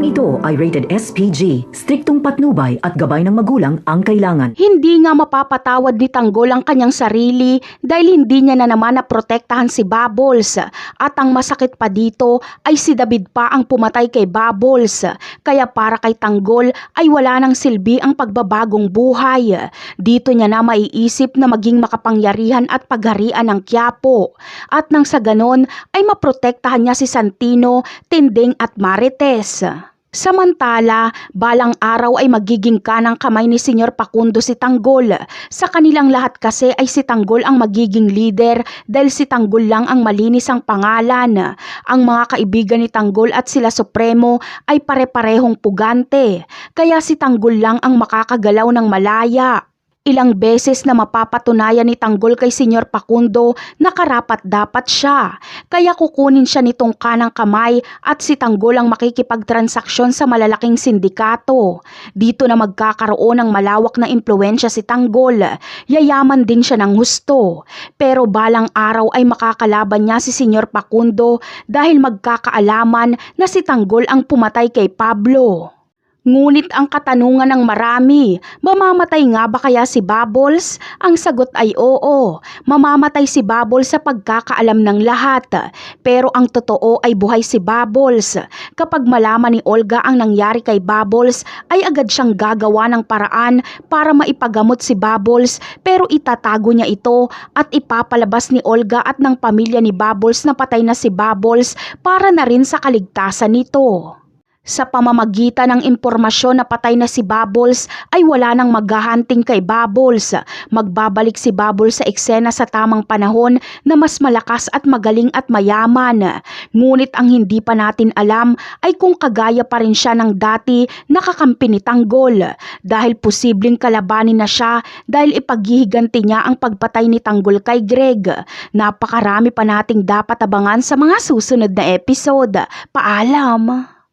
ito ay rated SPG. Striktong patnubay at gabay ng magulang ang kailangan. Hindi nga mapapatawad ni Tanggol ang kanyang sarili dahil hindi niya na naman naprotektahan si Bubbles. At ang masakit pa dito ay si David pa ang pumatay kay Bubbles. Kaya para kay Tanggol ay wala nang silbi ang pagbabagong buhay. Dito niya na maiisip na maging makapangyarihan at pagharian ng Quiapo. At nang sa ganon ay maprotektahan niya si Santino, Tinding at Marites. Samantala, balang araw ay magiging kanang kamay ni Senyor Facundo si Tanggol. Sa kanilang lahat kasi ay si Tanggol ang magiging leader dahil si Tanggol lang ang malinis ang pangalan. Ang mga kaibigan ni Tanggol at sila Supremo ay pare-parehong pugante, kaya si Tanggol lang ang makakagalaw ng malaya. Ilang beses na mapapatunayan ni Tanggol kay Senyor Facundo na karapat-dapat siya. Kaya kukunin siya nitong kanang kamay at si Tanggol ang makikipagtransaksyon sa malalaking sindikato. Dito na magkakaroon ng malawak na impluwensya si Tanggol. Yayaman din siya ng husto. Pero balang araw ay makakalaban niya si Senyor Facundo dahil magkakaalaman na si Tanggol ang pumatay kay Pablo. Ngunit ang katanungan ng marami, mamamatay nga ba kaya si Bubbles? Ang sagot ay oo, mamamatay si Bubbles sa pagkakaalam ng lahat. Pero ang totoo ay buhay si Bubbles. Kapag malaman ni Olga ang nangyari kay Bubbles, ay agad siyang gagawa ng paraan para maipagamot si Bubbles, pero itatago niya ito at ipapalabas ni Olga at ng pamilya ni Bubbles na patay na si Bubbles para na rin sa kaligtasan nito. Sa pamamagitan ng impormasyon na patay na si Bubbles ay wala nang maghahunting kay Bubbles. Magbabalik si Bubbles sa eksena sa tamang panahon na mas malakas at magaling at mayaman. Ngunit ang hindi pa natin alam ay kung kagaya pa rin siya ng dati nakakampi ni Tanggol. Dahil posibleng kalabanin na siya dahil ipaghihiganti niya ang pagpatay ni Tanggol kay Greg. Napakarami pa nating dapat abangan sa mga susunod na episode. Paalam!